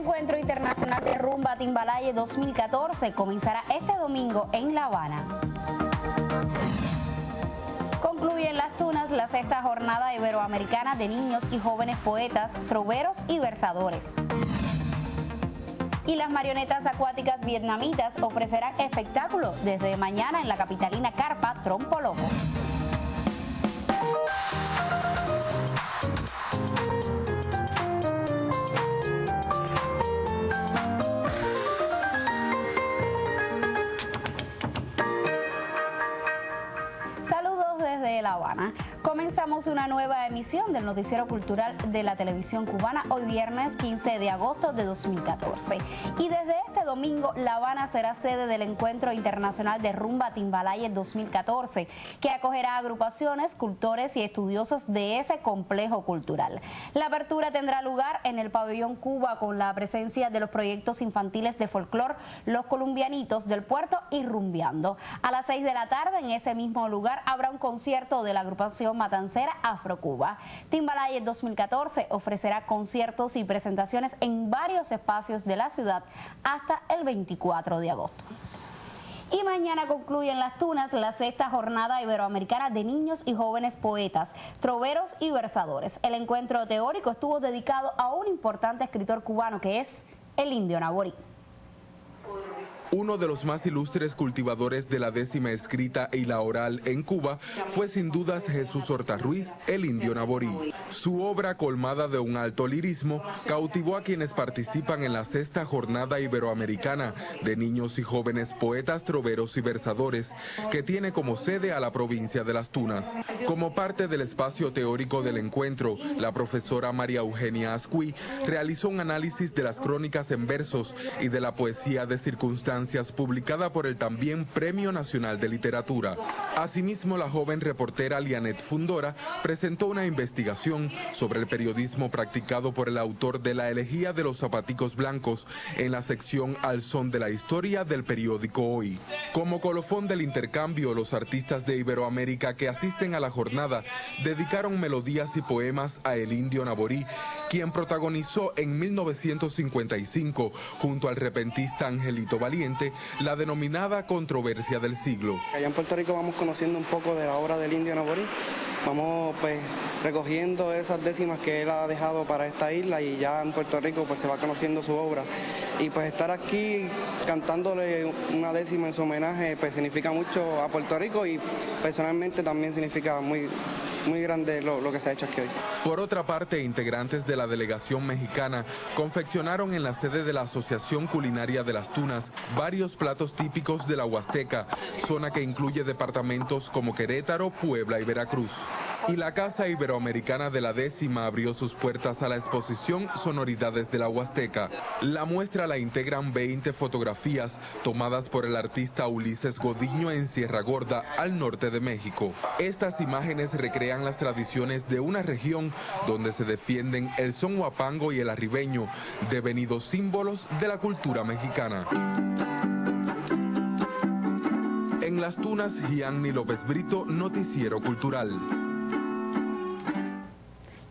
Encuentro Internacional de Rumba Timbalaye 2014 comenzará este domingo en La Habana. Concluye en Las Tunas la sexta jornada iberoamericana de niños y jóvenes poetas, troveros y versadores. Y las marionetas acuáticas vietnamitas ofrecerán espectáculos desde mañana en la capitalina carpa Trompo Loco. De La Habana. Comenzamos una nueva emisión del Noticiero Cultural de la Televisión Cubana hoy viernes 15 de agosto de 2014. Y desde este domingo La Habana será sede del Encuentro Internacional de Rumba Timbalaye 2014, que acogerá agrupaciones, cultores y estudiosos de ese complejo cultural. La apertura tendrá lugar en el Pabellón Cuba con la presencia de los proyectos infantiles de folclor Los Colombianitos del Puerto y Rumbeando. A las 6 de la tarde en ese mismo lugar habrá un concierto de la agrupación matancera Afrocuba. Timbalaye 2014 ofrecerá conciertos y presentaciones en varios espacios de la ciudad hasta el 24 de agosto. Y mañana concluye en Las Tunas la sexta jornada iberoamericana de niños y jóvenes poetas, troveros y versadores. El encuentro teórico estuvo dedicado a un importante escritor cubano que es el Indio Naborí. Uno de los más ilustres cultivadores de la décima escrita y la oral en Cuba fue sin dudas Jesús Horta Ruiz, el Indio Naborí. Su obra, colmada de un alto lirismo, cautivó a quienes participan en la sexta jornada iberoamericana de niños y jóvenes poetas, troveros y versadores, que tiene como sede a la provincia de Las Tunas. Como parte del espacio teórico del encuentro, la profesora María Eugenia Ascuí realizó un análisis de las crónicas en versos y de la poesía de circunstancias publicada por el también Premio Nacional de Literatura. Asimismo, la joven reportera Lianet Fundora presentó una investigación sobre el periodismo practicado por el autor de La Elegía de los Zapaticos Blancos en la sección Al Son de la Historia del periódico Hoy. Como colofón del intercambio, los artistas de Iberoamérica que asisten a la jornada dedicaron melodías y poemas a el Indio Naborí, quien protagonizó en 1955, junto al repentista Angelito Valiente, la denominada controversia del siglo. Allá en Puerto Rico vamos conociendo un poco de la obra del Indio Naborí, vamos pues recogiendo esas décimas que él ha dejado para esta isla y ya en Puerto Rico pues se va conociendo su obra y pues estar aquí cantándole una décima en su homenaje pues significa mucho a Puerto Rico y personalmente también significa muy grande lo que se ha hecho aquí hoy. Por otra parte, integrantes de la delegación mexicana confeccionaron en la sede de la Asociación Culinaria de Las Tunas varios platos típicos de la Huasteca, zona que incluye departamentos como Querétaro, Puebla y Veracruz. Y la Casa Iberoamericana de la Décima abrió sus puertas a la exposición Sonoridades de la Huasteca. La muestra la integran 20 fotografías tomadas por el artista Ulises Godiño en Sierra Gorda, al norte de México. Estas imágenes recrean las tradiciones de una región donde se defienden el son huapango y el arribeño, devenidos símbolos de la cultura mexicana. En Las Tunas, Gianni López Brito, Noticiero Cultural.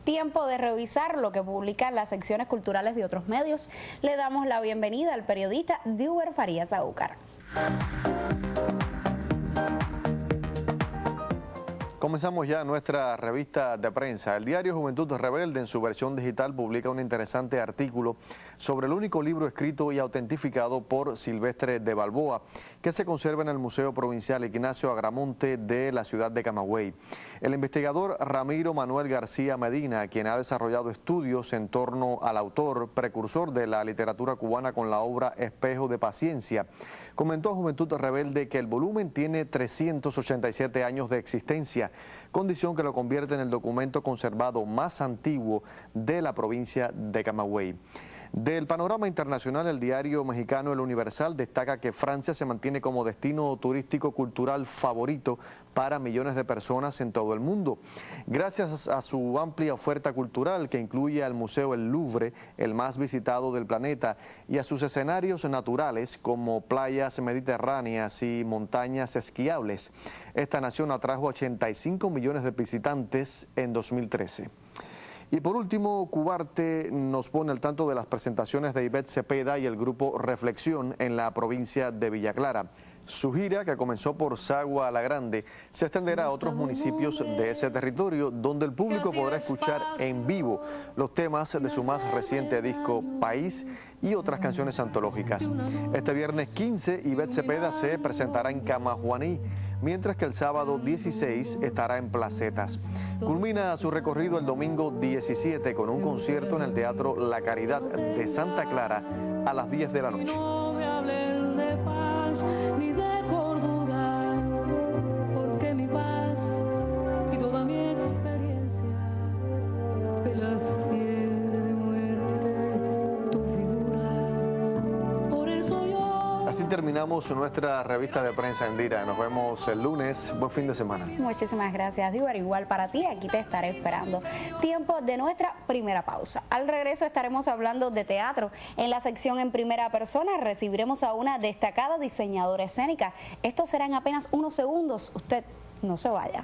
Tiempo de revisar lo que publican las secciones culturales de otros medios. Le damos la bienvenida al periodista Diuber Farías Aúcar. Comenzamos ya nuestra revista de prensa. El diario Juventud Rebelde, en su versión digital, publica un interesante artículo sobre el único libro escrito y autentificado por Silvestre de Balboa, que se conserva en el Museo Provincial Ignacio Agramonte de la ciudad de Camagüey. El investigador Ramiro Manuel García Medina, quien ha desarrollado estudios en torno al autor, precursor de la literatura cubana con la obra Espejo de Paciencia, comentó a Juventud Rebelde que el volumen tiene 387 años de existencia, condición que lo convierte en el documento conservado más antiguo de la provincia de Camagüey. Del panorama internacional, el diario mexicano El Universal destaca que Francia se mantiene como destino turístico cultural favorito para millones de personas en todo el mundo, gracias a su amplia oferta cultural que incluye al Museo El Louvre, el más visitado del planeta, y a sus escenarios naturales como playas mediterráneas y montañas esquiables. Esta nación atrajo 85 millones de visitantes en 2013. Y por último, Cubarte nos pone al tanto de las presentaciones de Ivette Cepeda y el grupo Reflexión en la provincia de Villa Clara. Su gira, que comenzó por Sagua la Grande, se extenderá a otros municipios de ese territorio, donde el público podrá escuchar en vivo los temas de su más reciente disco País y otras canciones antológicas. Este viernes 15, Ivette Cepeda se presentará en Camajuaní, mientras que el sábado 16 estará en Placetas. Culmina su recorrido el domingo 17 con un concierto en el Teatro La Caridad de Santa Clara a las 10 de la noche. Ni de cordura, porque mi paz y toda mi experiencia me las cierne de muerte tu figura. Por eso yo... Así terminamos nuestra revista de prensa, Indira. Nos vemos el lunes. Buen fin de semana. Muchísimas gracias, Diver. Igual para ti, aquí te estaré esperando. Tiempo de nuestra primera pausa. Al regreso estaremos hablando de teatro. En la sección en primera persona recibiremos a una destacada diseñadora escénica. Estos serán apenas unos segundos. Usted no se vaya.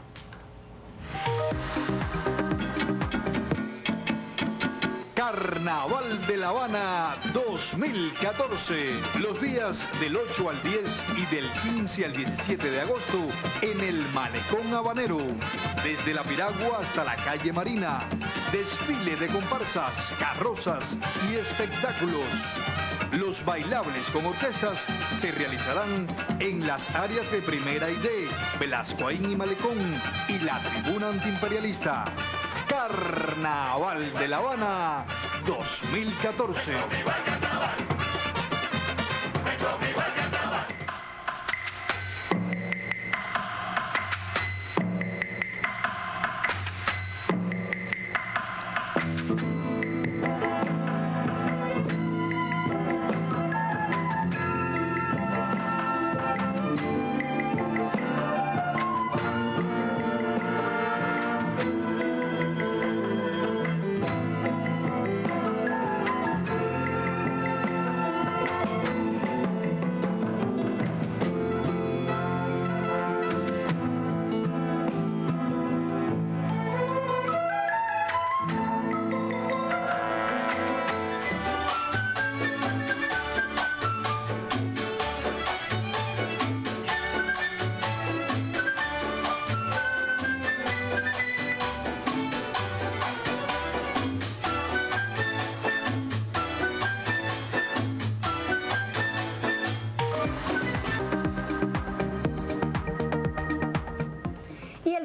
Carnaval de La Habana 2014, los días del 8 al 10 y del 15 al 17 de agosto en el Malecón Habanero, desde la Piragua hasta la calle Marina, desfile de comparsas, carrozas y espectáculos. Los bailables con orquestas se realizarán en las áreas de Primera y D, Velascoaín y Malecón y la Tribuna Antiimperialista. Carnaval de La Habana 2014.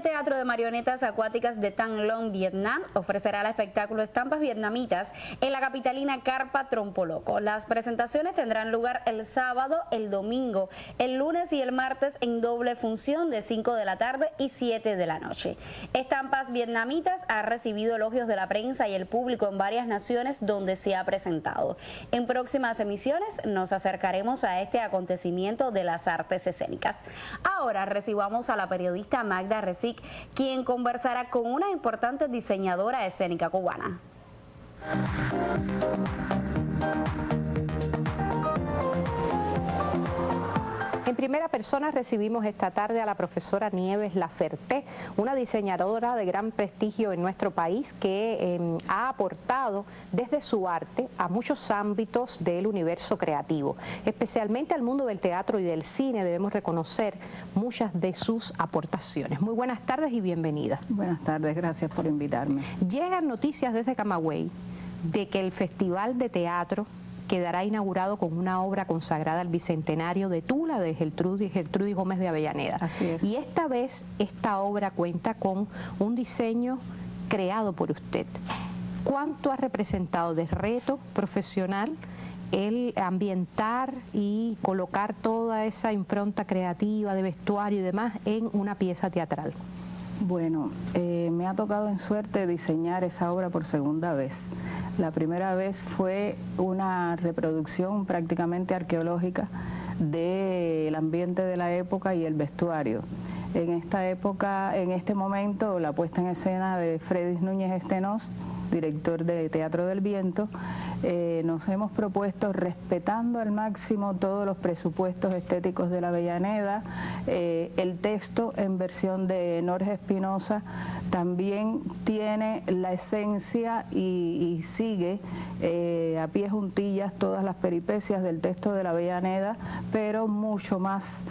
Teatro de Marionetas Acuáticas de Tan Long, Vietnam, ofrecerá el espectáculo Estampas Vietnamitas en la capitalina Carpa Trompoloco. Las presentaciones tendrán lugar el sábado, el domingo, el lunes y el martes en doble función de 5 de la tarde y 7 de la noche. Estampas Vietnamitas ha recibido elogios de la prensa y el público en varias naciones donde se ha presentado. En próximas emisiones nos acercaremos a este acontecimiento de las artes escénicas. Ahora recibamos a la periodista Magda Recic, quien conversará con una importante diseñadora escénica cubana. En primera persona recibimos esta tarde a la profesora Nieves Laferté, una diseñadora de gran prestigio en nuestro país que ha aportado desde su arte a muchos ámbitos del universo creativo, especialmente al mundo del teatro y del cine. Debemos reconocer muchas de sus aportaciones. Muy buenas tardes y bienvenida. Buenas tardes, gracias por invitarme. Llegan noticias desde Camagüey de que el Festival de Teatro quedará inaugurado con una obra consagrada al bicentenario de Tula, de Gertrudis Gómez de Avellaneda. Así es. Y esta vez esta obra cuenta con un diseño creado por usted. ¿Cuánto ha representado de reto profesional el ambientar y colocar toda esa impronta creativa de vestuario y demás en una pieza teatral? Bueno, me ha tocado en suerte diseñar esa obra por segunda vez. La primera vez fue una reproducción prácticamente arqueológica del ambiente de la época y el vestuario. En esta época, en este momento, la puesta en escena de Fredis Núñez Estenós, director de Teatro del Viento, nos hemos propuesto, respetando al máximo todos los presupuestos estéticos de la Avellaneda, el texto en versión de Norge Espinosa también tiene la esencia y sigue a pie juntillas todas las peripecias del texto de la Avellaneda, pero mucho más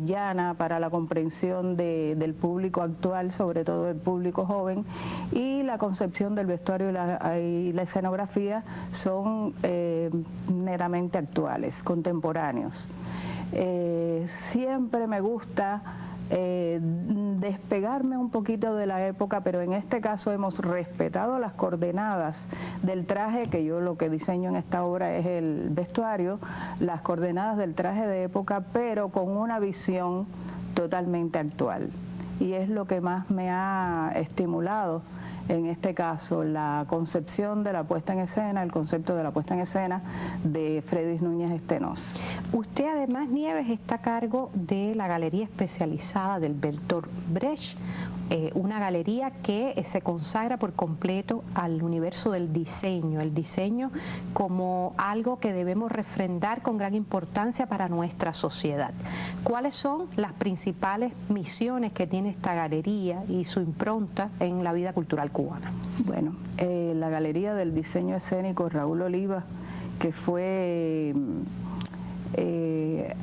llana para la comprensión del público actual, sobre todo el público joven, y la concepción del vestuario y la escenografía son netamente actuales, contemporáneos. Siempre me gusta despegarme un poquito de la época, pero en este caso hemos respetado las coordenadas del traje, que yo lo que diseño en esta obra es el vestuario, las coordenadas del traje de época, pero con una visión totalmente actual. Y es lo que más me ha estimulado en este caso, la concepción de la puesta en escena, el concepto de la puesta en escena de Fredis Núñez Estenos. Usted además, Nieves, está a cargo de la galería especializada del Bertolt Brecht, una galería que se consagra por completo al universo del diseño, el diseño como algo que debemos refrendar con gran importancia para nuestra sociedad. ¿Cuáles son las principales misiones que tiene esta galería y su impronta en la vida cultural cubana? Bueno, la Galería del Diseño Escénico Raúl Oliva, que fue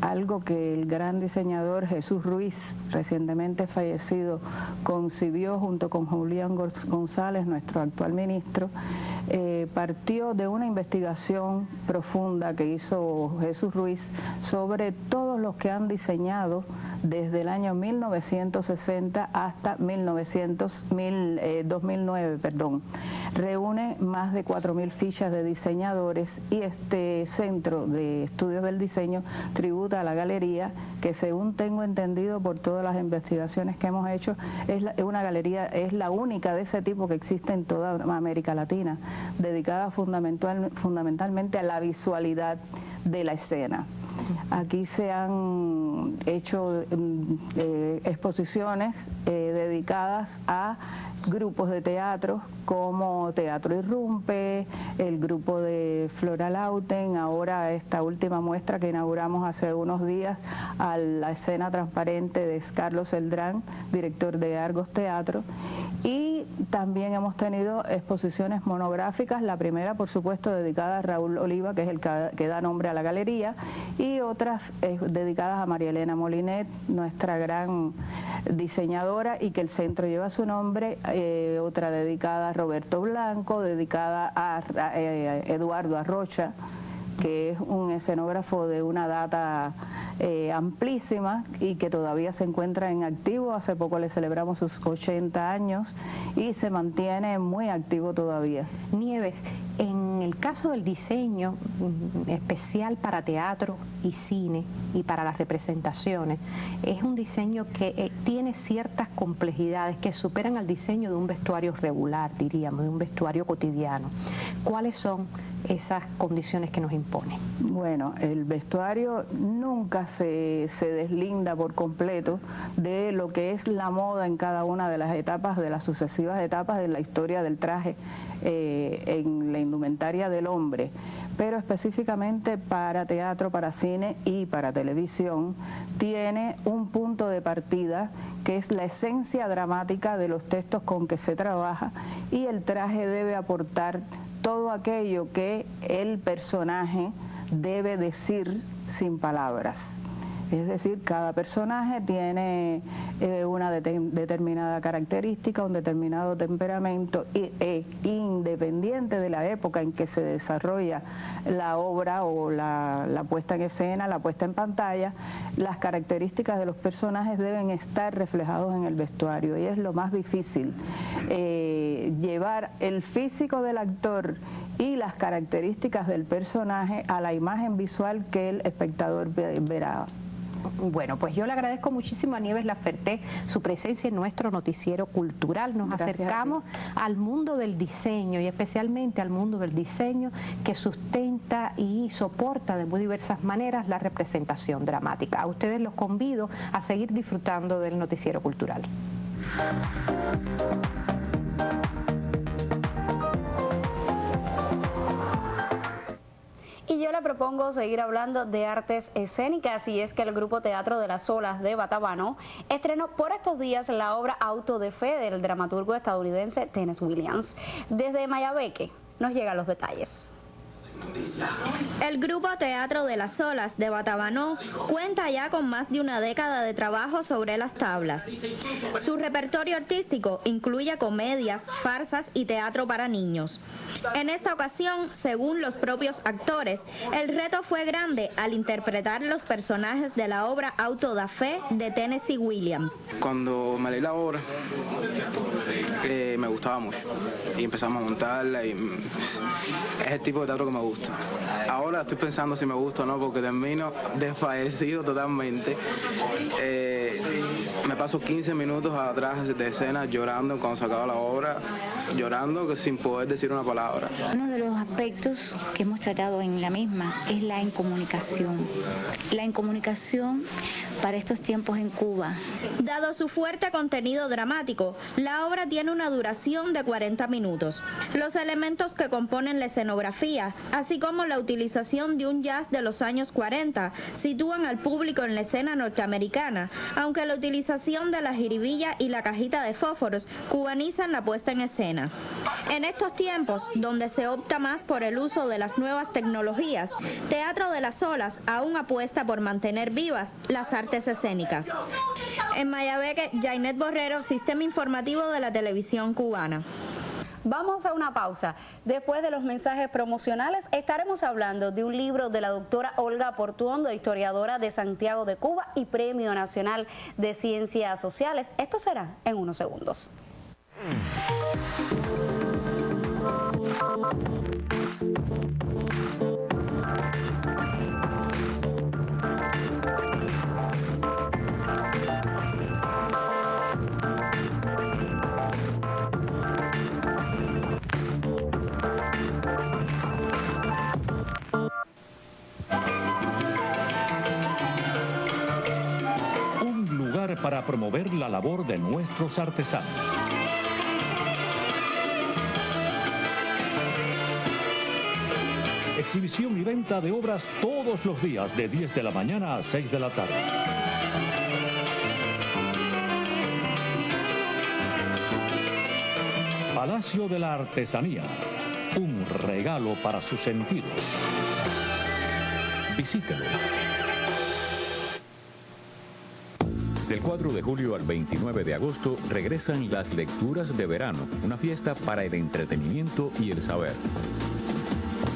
algo que el gran diseñador Jesús Ruiz, recientemente fallecido, concibió junto con Julián González, nuestro actual ministro, partió de una investigación profunda que hizo Jesús Ruiz sobre todos los que han diseñado desde el año 1960 hasta 2009, reúne más de 4.000 fichas de diseñadores, y este Centro de Estudios del Diseño tributa a la galería, que según tengo entendido por todas las investigaciones que hemos hecho, es una galería, es la única de ese tipo que existe en toda América Latina, dedicada fundamentalmente a la visualidad de la escena. Aquí se han hecho exposiciones dedicadas a grupos de teatro como Teatro Irrumpe, el grupo de Flora Lauten, ahora esta última muestra que inauguramos hace unos días a la escena transparente de Carlos Celdrán, director de Argos Teatro, y también hemos tenido exposiciones monográficas, la primera por supuesto dedicada a Raúl Oliva, que es el que da nombre a la galería, y otras dedicadas a María Elena Molinet, nuestra gran diseñadora, y que el centro lleva su nombre, otra dedicada a Roberto Blanco, dedicada a Eduardo Arrocha, que es un escenógrafo de una data amplísima y que todavía se encuentra en activo. Hace poco le celebramos sus 80 años y se mantiene muy activo todavía. Nieves, en el caso del diseño especial para teatro y cine y para las representaciones, es un diseño que tiene ciertas complejidades que superan al diseño de un vestuario regular, diríamos, de un vestuario cotidiano. ¿Cuáles son esas condiciones que nos impone? Bueno, el vestuario nunca se deslinda por completo de lo que es la moda en cada una de las etapas, de las sucesivas etapas de la historia del traje en la indumentaria del hombre, pero específicamente para teatro, para cine y para televisión tiene un punto de partida que es la esencia dramática de los textos con que se trabaja, y el traje debe aportar todo aquello que el personaje debe decir sin palabras. Es decir, cada personaje tiene una determinada característica, un determinado temperamento, e independiente de la época en que se desarrolla la obra o la puesta en escena, la puesta en pantalla, las características de los personajes deben estar reflejados en el vestuario, y es lo más difícil, llevar el físico del actor y las características del personaje a la imagen visual que el espectador verá. Bueno, pues yo le agradezco muchísimo a Nieves Laferte su presencia en nuestro noticiero cultural. Nos acercamos al mundo del diseño, y especialmente al mundo del diseño que sustenta y soporta de muy diversas maneras la representación dramática. A ustedes los convido a seguir disfrutando del noticiero cultural. Y yo le propongo seguir hablando de artes escénicas, y es que el grupo Teatro de las Olas de Batabanó estrenó por estos días la obra Auto de Fe del dramaturgo estadounidense Tennessee Williams. Desde Mayabeque nos llegan los detalles. El grupo Teatro de las Olas de Batabanó cuenta ya con más de una década de trabajo sobre las tablas. Su repertorio artístico incluye comedias, farsas y teatro para niños. En esta ocasión, según los propios actores, el reto fue grande al interpretar los personajes de la obra Auto da Fe de Tennessee Williams. Cuando me leí la obra, me gustaba mucho y empezamos a montarla y es el tipo de teatro que me gusta. Ahora estoy pensando si me gusta o no, porque termino desfallecido totalmente. Me paso 15 minutos atrás de escena llorando cuando se acaba la obra, llorando sin poder decir una palabra. Uno de los aspectos que hemos tratado en la misma es la incomunicación. La incomunicación para estos tiempos en Cuba. Dado su fuerte contenido dramático, la obra tiene una duración de 40 minutos. Los elementos que componen la escenografía, así como la utilización de un jazz de los años 40, sitúan al público en la escena norteamericana, aunque la utilización de la jiribilla y la cajita de fósforos cubanizan la puesta en escena. En estos tiempos, donde se opta más por el uso de las nuevas tecnologías, Teatro de las Olas aún apuesta por mantener vivas las artes escénicas. En Mayabeque, Jainet Borrero, Sistema Informativo de la Televisión Cubana. Vamos a una pausa. Después de los mensajes promocionales estaremos hablando de un libro de la doctora Olga Portuondo, historiadora de Santiago de Cuba y Premio Nacional de Ciencias Sociales. Esto será en unos segundos. Para promover la labor de nuestros artesanos. Exhibición y venta de obras todos los días de 10 de la mañana a 6 de la tarde. Palacio de la Artesanía, un regalo para sus sentidos. Visítelo. Del 4 de julio al 29 de agosto regresan las Lecturas de Verano, una fiesta para el entretenimiento y el saber.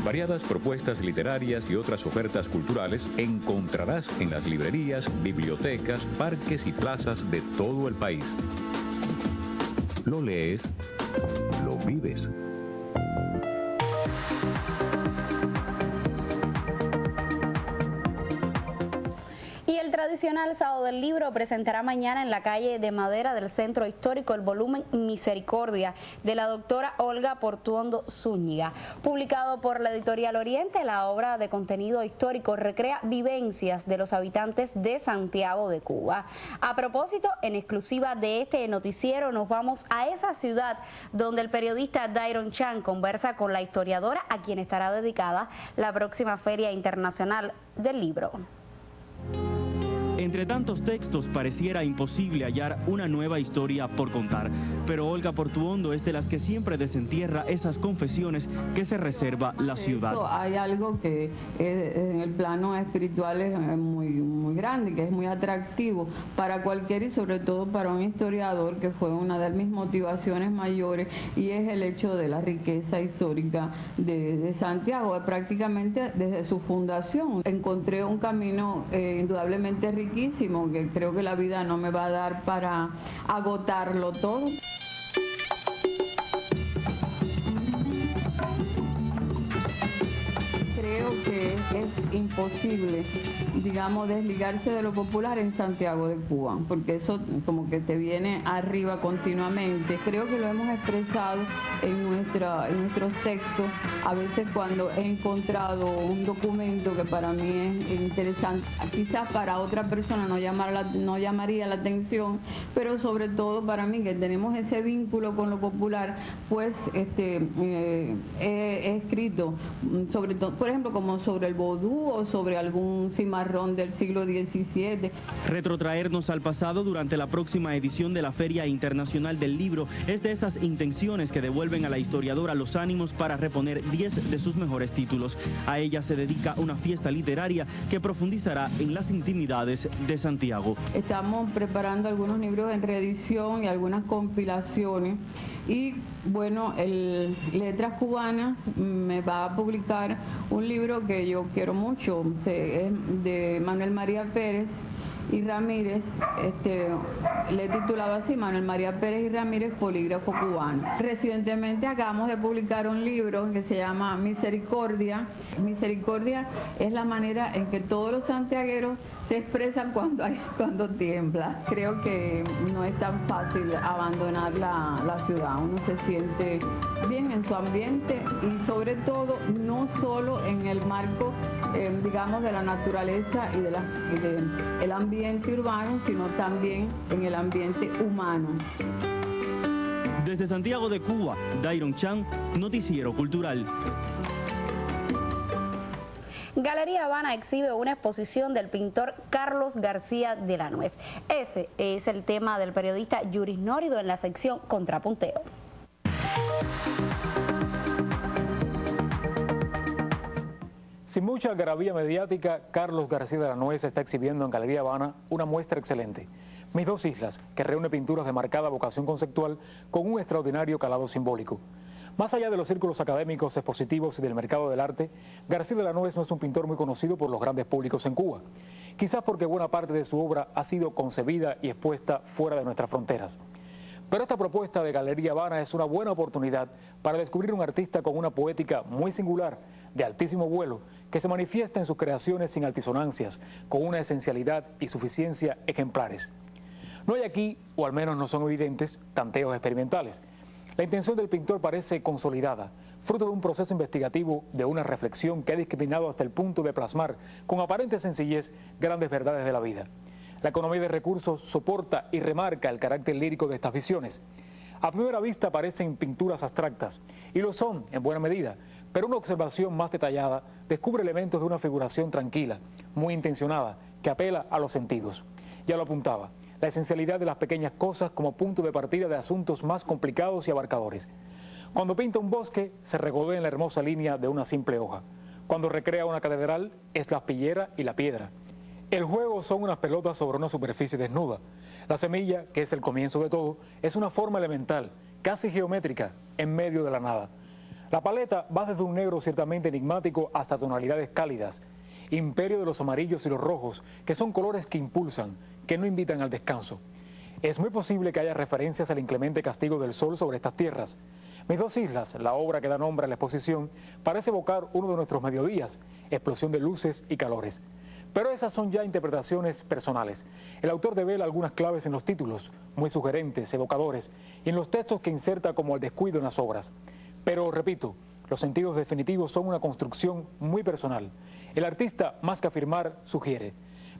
Variadas propuestas literarias y otras ofertas culturales encontrarás en las librerías, bibliotecas, parques y plazas de todo el país. Lo lees, lo vives. El tradicional Sábado del Libro presentará mañana en la calle de Madera del Centro Histórico el volumen Misericordia de la doctora Olga Portuondo Zúñiga. Publicado por la editorial Oriente, la obra de contenido histórico recrea vivencias de los habitantes de Santiago de Cuba. A propósito, en exclusiva de este noticiero nos vamos a esa ciudad donde el periodista Dairon Chan conversa con la historiadora a quien estará dedicada la próxima Feria Internacional del Libro. Entre tantos textos pareciera imposible hallar una nueva historia por contar, pero Olga Portuondo es de las que siempre desentierra esas confesiones que se reserva la ciudad. Hay algo que en el plano espiritual es muy grande, que es muy atractivo para cualquiera y sobre todo para un historiador, que fue una de mis motivaciones mayores, y es el hecho de la riqueza histórica de Santiago. Prácticamente desde su fundación encontré un camino indudablemente riquísimo, que creo que la vida no me va a dar para agotarlo todo. Creo que es imposible, digamos, desligarse de lo popular en Santiago de Cuba, porque eso como que te viene arriba continuamente. Creo que lo hemos expresado en nuestros textos. A veces cuando he encontrado un documento que para mí es interesante, quizás para otra persona no llamaría la atención, pero sobre todo para mí, que tenemos ese vínculo con lo popular, pues he escrito, sobre todo, por ejemplo, como sobre el vodú o sobre algún cimarrón del siglo XVII. Retrotraernos al pasado durante la próxima edición de la Feria Internacional del Libro es de esas intenciones que devuelven a la historiadora los ánimos para reponer 10 de sus mejores títulos. A ella se dedica una fiesta literaria que profundizará en las intimidades de Santiago. Estamos preparando algunos libros en reedición y algunas compilaciones. Y bueno, Letras Cubanas me va a publicar un libro que yo quiero mucho, es de Manuel María Pérez y Ramírez, le he titulado así, Manuel María Pérez y Ramírez, Polígrafo Cubano. Recientemente acabamos de publicar un libro que se llama Misericordia. Misericordia es la manera en que todos los santiagueros se expresan cuando tiembla. Creo que no es tan fácil abandonar la ciudad, uno se siente bien en su ambiente y sobre todo no solo en el marco, digamos, de la naturaleza y del ambiente urbano, sino también en el ambiente humano. Desde Santiago de Cuba, Dairon Chan, Noticiero Cultural. Galería Habana exhibe una exposición del pintor Carlos García de la Nuez. Ese es el tema del periodista Yuris Nórido en la sección Contrapunteo. Sin mucha algarabía mediática, Carlos García de la Nuez está exhibiendo en Galería Habana una muestra excelente. Mis dos islas, que reúne pinturas de marcada vocación conceptual con un extraordinario calado simbólico. Más allá de los círculos académicos, expositivos y del mercado del arte, García de la Nuez no es un pintor muy conocido por los grandes públicos en Cuba. Quizás porque buena parte de su obra ha sido concebida y expuesta fuera de nuestras fronteras. Pero esta propuesta de Galería Habana es una buena oportunidad para descubrir un artista con una poética muy singular, de altísimo vuelo, que se manifiesta en sus creaciones sin altisonancias, con una esencialidad y suficiencia ejemplares. No hay aquí, o al menos no son evidentes, tanteos experimentales. La intención del pintor parece consolidada, fruto de un proceso investigativo, de una reflexión que ha discriminado hasta el punto de plasmar, con aparente sencillez, grandes verdades de la vida. La economía de recursos soporta y remarca el carácter lírico de estas visiones. A primera vista parecen pinturas abstractas, y lo son en buena medida, pero una observación más detallada descubre elementos de una figuración tranquila, muy intencionada, que apela a los sentidos. Ya lo apuntaba, la esencialidad de las pequeñas cosas como punto de partida de asuntos más complicados y abarcadores. Cuando pinta un bosque, se regodea en la hermosa línea de una simple hoja. Cuando recrea una catedral, es la aspillera y la piedra. El juego son unas pelotas sobre una superficie desnuda. La semilla, que es el comienzo de todo, es una forma elemental, casi geométrica, en medio de la nada. La paleta va desde un negro ciertamente enigmático hasta tonalidades cálidas, imperio de los amarillos y los rojos, que son colores que impulsan, que no invitan al descanso. Es muy posible que haya referencias al inclemente castigo del sol sobre estas tierras. Mis dos islas, la obra que da nombre a la exposición, parece evocar uno de nuestros mediodías, explosión de luces y calores. Pero esas son ya interpretaciones personales. El autor devela algunas claves en los títulos, muy sugerentes, evocadores, y en los textos que inserta como al descuido en las obras. Pero, repito, los sentidos definitivos son una construcción muy personal. El artista, más que afirmar, sugiere.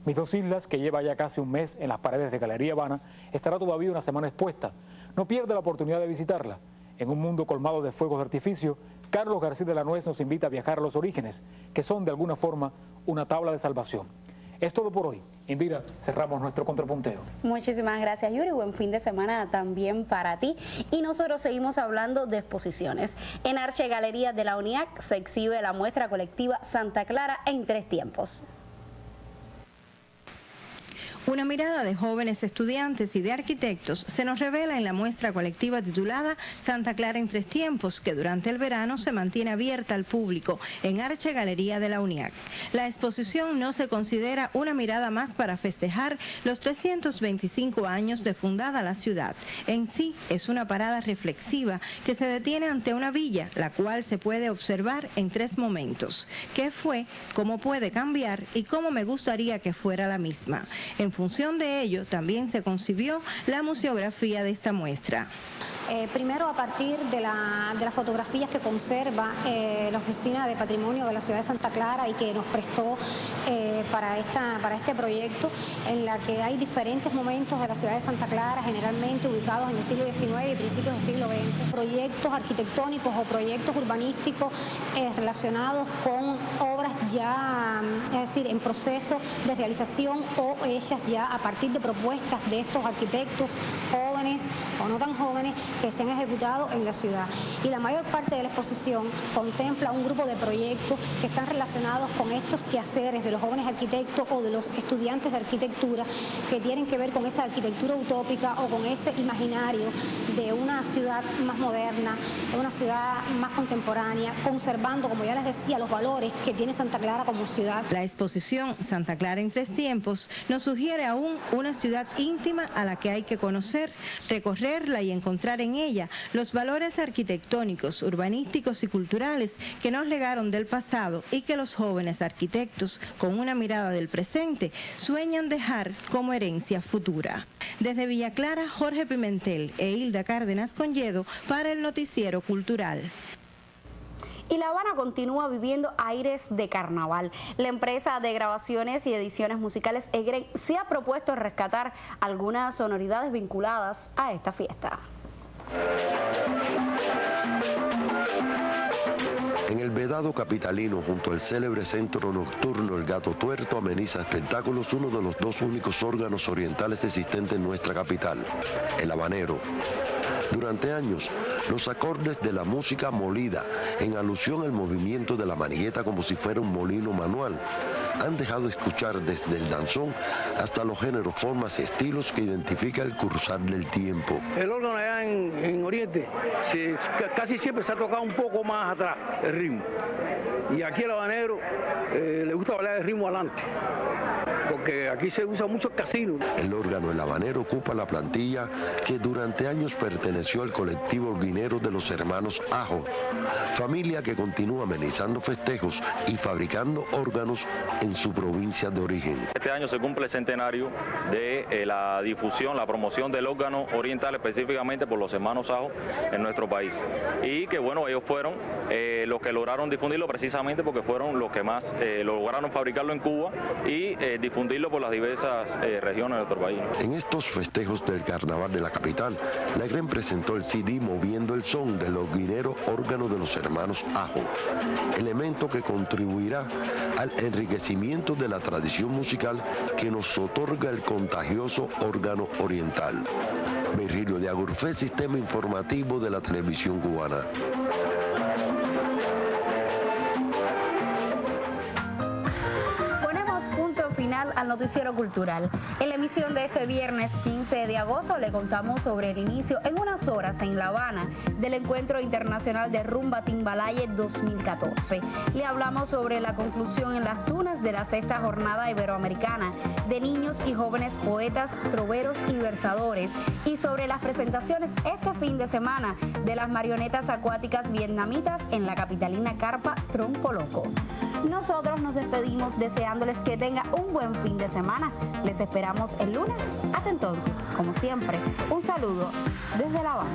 Mis dos islas, que lleva ya casi un mes en las paredes de Galería Habana, estará todavía una semana expuesta. No pierda la oportunidad de visitarla. En un mundo colmado de fuegos de artificio, Carlos García de la Nuez nos invita a viajar a los orígenes, que son de alguna forma una tabla de salvación. Es todo por hoy. Indira, cerramos nuestro contrapunteo. Muchísimas gracias, Yuri. Buen fin de semana también para ti. Y nosotros seguimos hablando de exposiciones. En Arche Galerías de la UNIAC se exhibe la muestra colectiva Santa Clara en 3 tiempos. Una mirada de jóvenes estudiantes y de arquitectos se nos revela en la muestra colectiva titulada Santa Clara en 3 tiempos, que durante el verano se mantiene abierta al público en Arche Galería de la UNIAC. La exposición no se considera una mirada más para festejar los 325 años de fundada la ciudad. En sí es una parada reflexiva que se detiene ante una villa, la cual se puede observar en 3 momentos. ¿Qué fue? ¿Cómo puede cambiar? Y cómo me gustaría que fuera la misma. En función de ello, también se concibió la museografía de esta muestra. Primero, a partir de las fotografías que conserva la Oficina de Patrimonio de la Ciudad de Santa Clara y que nos prestó para este proyecto, en la que hay diferentes momentos de la ciudad de Santa Clara, generalmente ubicados en el siglo XIX y principios del siglo XX. Proyectos arquitectónicos o proyectos urbanísticos relacionados con obras ya, es decir, en proceso de realización o hechas ya a partir de propuestas de estos arquitectos jóvenes o no tan jóvenes que se han ejecutado en la ciudad. Y la mayor parte de la exposición contempla un grupo de proyectos que están relacionados con estos quehaceres de los jóvenes arquitectos o de los estudiantes de arquitectura, que tienen que ver con esa arquitectura utópica o con ese imaginario de una ciudad más moderna, de una ciudad más contemporánea, conservando, como ya les decía, los valores que tiene Santa Clara como ciudad. La exposición Santa Clara en 3 tiempos nos sugiere aún una ciudad íntima a la que hay que conocer, recorrerla y encontrar en ella los valores arquitectónicos, urbanísticos y culturales que nos legaron del pasado y que los jóvenes arquitectos, con una mirada del presente, sueñan dejar como herencia futura. Desde Villa Clara, Jorge Pimentel e Hilda Cárdenas Conyedo para el Noticiero Cultural. Y La Habana continúa viviendo aires de carnaval. La empresa de grabaciones y ediciones musicales EGREN se ha propuesto rescatar algunas sonoridades vinculadas a esta fiesta. En el Vedado capitalino, junto al célebre centro nocturno El Gato Tuerto, ameniza espectáculos uno de los 2 únicos órganos orientales existentes en nuestra capital, el habanero. Durante años, los acordes de la música molida, en alusión al movimiento de la manigueta como si fuera un molino manual, han dejado escuchar desde el danzón hasta los géneros, formas y estilos que identifica el cursar del tiempo. El órgano allá en Oriente casi siempre se ha tocado un poco más atrás el ritmo. Y aquí el habanero le gusta bailar el ritmo adelante, porque aquí se usa mucho el casino. El órgano El Habanero ocupa la plantilla que durante años perteneció al colectivo orguinero de los hermanos Ajo, familia que continúa amenizando festejos y fabricando órganos en su provincia de origen. Este año se cumple el centenario de la difusión, la promoción del órgano oriental, específicamente por los hermanos Ajo en nuestro país. Y que bueno, ellos fueron los que lograron difundirlo precisamente porque fueron los que más lograron fabricarlo en Cuba y difundirlo por las diversas regiones de nuestro país. En estos festejos del carnaval de la capital, la EGREN presentó el CD Moviendo el Son del orguinero órgano de los hermanos Ajo, elemento que contribuirá al enriquecimiento de la tradición musical que nos otorga el contagioso órgano oriental. Virgilio de Agurfé, Sistema Informativo de la Televisión Cubana. Final al Noticiero Cultural. En la emisión de este viernes 15 de agosto le contamos sobre el inicio en unas horas en La Habana del Encuentro Internacional de Rumba Timbalaye 2014. Le hablamos sobre la conclusión en las dunas de la 6ª Jornada Iberoamericana de niños y jóvenes poetas, troveros y versadores, y sobre las presentaciones este fin de semana de las marionetas acuáticas vietnamitas en la capitalina carpa Tronco Loco. Nosotros nos despedimos deseándoles que tengan un buen fin de semana. Les esperamos el lunes. Hasta entonces, como siempre, un saludo desde La Habana.